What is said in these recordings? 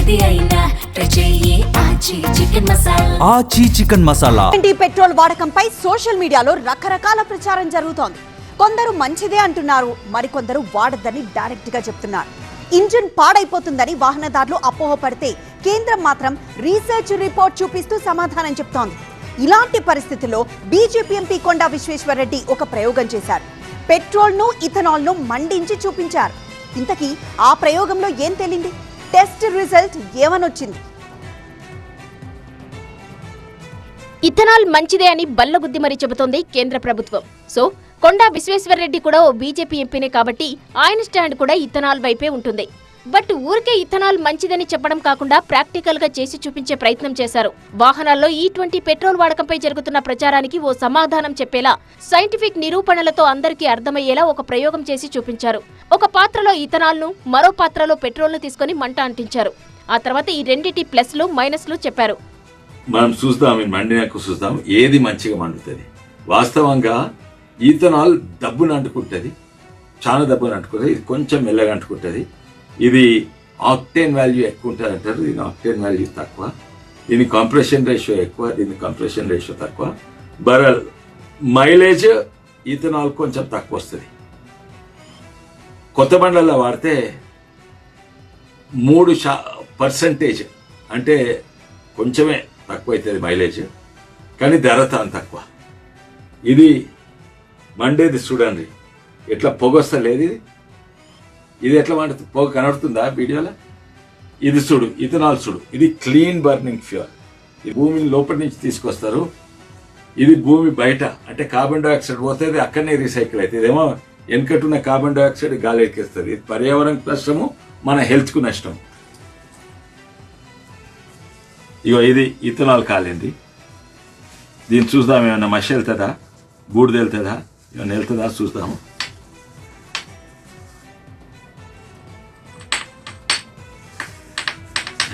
ఏది అయినా చెయ్యి ఆచి చికెన్ మసాలా. పెట్రోల్ వాడకంపై సోషల్ మీడియాలో రకరకాల ప్రచారం జరుగుతోంది. కొందరు మంచిదే అంటున్నారు, మరికొందరు వాడద్దని డైరెక్ట్ గా చెప్తున్నారు. ఇంజిన్ పాడైపోతుందని వాహనదారులు అపోహపడితే కేంద్రం మాత్రం రీసెర్చ్ రిపోర్ట్ చూపిస్తూ సమాధానం చెప్తోంది. ఇలాంటి పరిస్థితుల్లో బీజేపీ ఎంపీ కొండా విశ్వేశ్వరరెడ్డి ఒక ప్రయోగం చేశారు. పెట్రోల్ ను ఇథనాల్ ను మండించి చూపించారు. ఇంతకీ ఆ ప్రయోగంలో ఏం తేలింది? Test result ఏమనొచ్చింది? ఇథనాల్ మంచిదే అని బల్లగుద్ది మరీ చెబుతోంది కేంద్ర ప్రభుత్వం. సో కొండా విశ్వేశ్వరరెడ్డి కూడా ఓ బీజేపీ ఎంపీనే కాబట్టి ఆయన స్టాండ్ కూడా ఇథనాల్ వైపే ఉంటుంది. బట్ ఊరికే ఇథనాల్ మంచిదని చెప్పడం కాకుండా ప్రాక్టికల్ గా చేసి చూపించే ప్రయత్నం చేశారు. వాహనాల్లో E20 పెట్రోల్ వాడకంపై జరుగుతున్న ప్రచారానికి ఓ సమాధానం చెప్పేలా సైంటిఫిక్ నిరూపణలతో అందరికీ అర్థమయ్యేలా ఒక ప్రయోగం చేసి చూపించారు. ఒక పాత్రలో ఇథనాల్ ను, మరో పాత్రలో పెట్రోల్ ను తీసుకుని మంట అంటించారు. ఆ తర్వాత ఈ రెండిటి ప్లస్లు మైనస్లు చెప్పారు. మనం చూద్దాం, మండినాక చూద్దాం ఏది మంచిగా మండుతుంది. వాస్తవంగా ఈథనాల్ దబ్బును అంటుకుంటుంది, చాలా దబ్బును అంటుకుంటుంది. ఇది కొంచెం మెల్లగా అంటుకుంటుంది. ఇది ఆక్టేన్ వాల్యూ ఎక్కువ ఉంటుంది అంటారు, దీని ఆక్టేన్ వాల్యూ తక్కువ. దీని కంప్రెషన్ రేషియో ఎక్కువ, దీని కంప్రెషన్ రేషియో తక్కువ. బరల్ మైలేజ్ ఈథనాల్ కొంచెం తక్కువ వస్తుంది. కొత్త బండ్లలో వాడితే 3% అంటే కొంచెమే తక్కువ అవుతుంది మైలేజ్, కానీ ధర తాను తక్కువ. ఇది మండేది చూడండి, ఎట్లా పొగ వస్తలేదు. ఇది ఎట్లా మండుతుంది, పొగ కనబడుతుందా వీడియోలో? ఇది చూడు, ఇథనాల్ చూడు, ఇది క్లీన్ బర్నింగ్ ఫ్యూయల్. ఇది భూమిని లోపలి నుంచి తీసుకొస్తారు. ఇది భూమి బయట అంటే కార్బన్ డైఆక్సైడ్ పోతుంది, అక్కడనే రీసైకిల్ అవుతుంది. ఇదేమో వెనకట్టున్న కార్బన్ డైఆక్సైడ్ గాలి ఎక్కిస్తుంది. ఇది పర్యావరణకు నష్టము, మన హెల్త్కు నష్టం. ఇగో ఇది ఇథనాల్ కాలింది. దీన్ని చూద్దాం, ఏమన్నా మషి వెళ్తుందా, బూడిద వెళ్తుందా, ఏమన్నా వెళ్తుందా చూద్దాము.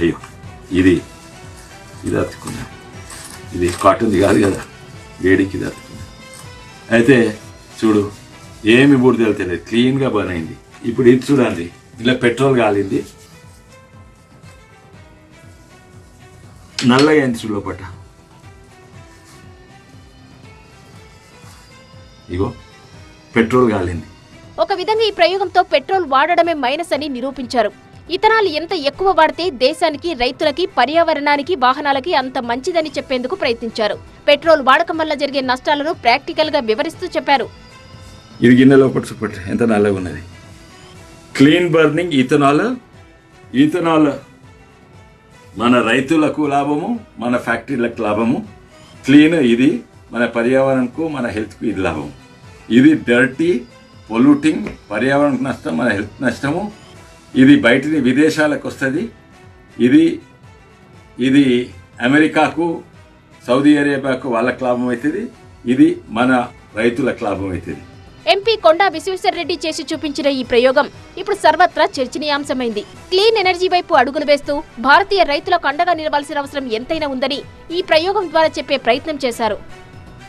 అయ్యో ఇది అతుకున్నా, ఇది కాటన్ది కాదు కదా, వేడికి ఇది అతుకున్నా. అయితే చూడు, ఏమి బూడిద వెళ్తలేదు, క్లీన్గా బర్న్ అయింది. ఇప్పుడు ఇది చూడండి, ఇలా పెట్రోల్ కాలింది, నల్లగా అయింది చూడు లోపట. ఇగో పెట్రోల్ కాలింది. ఒక విధంగా ఈ ప్రయోగంతో పెట్రోల్ వాడడమే మైనస్ అని నిరూపించారు. ఇథనాల్ ఎంత ఎక్కువ వాడితే దేశానికి, రైతులకి, పర్యావరణానికి, వాహనాలకి అంత మంచిదని చెప్పేందుకు ప్రయత్నించారు. పెట్రోల్ వాడకం వల్ల జరిగే నష్టాలను ప్రాక్టికల్ గా వివరిస్తూ చెప్పారు. ఇది గిన్నె లోపల చూపట్టు ఎంత నల్లగా ఉన్నది. క్లీన్ బర్నింగ్ ఈథనాల్ మన రైతులకు లాభము, మన ఫ్యాక్టరీలకు లాభము. క్లీన్ ఇది మన పర్యావరణకు, మన హెల్త్కు ఇది లాభము. ఇది డర్టీ, పొల్యూటింగ్, పర్యావరణకు నష్టం, మన హెల్త్ నష్టము. ఇది బయటిని విదేశాలకు వస్తుంది. ఇది అమెరికాకు, సౌదీ అరేబియాకు వాళ్ళకు లాభం అవుతుంది. ఇది మన రైతులకు లాభం అవుతుంది. ఎంపీ కొండా విశ్వేశ్వరరెడ్డి చేసి చూపించిన ఈ ప్రయోగం ఇప్పుడు సర్వత్రా చర్చనీయాంశమైంది. క్లీన్ ఎనర్జీ వైపు అడుగులు వేస్తూ భారతీయ రైతులకు అండగా నిలవాల్సిన అవసరం ఎంతైనా ఉందని ఈ ప్రయోగం ద్వారా చెప్పే ప్రయత్నం చేశారు.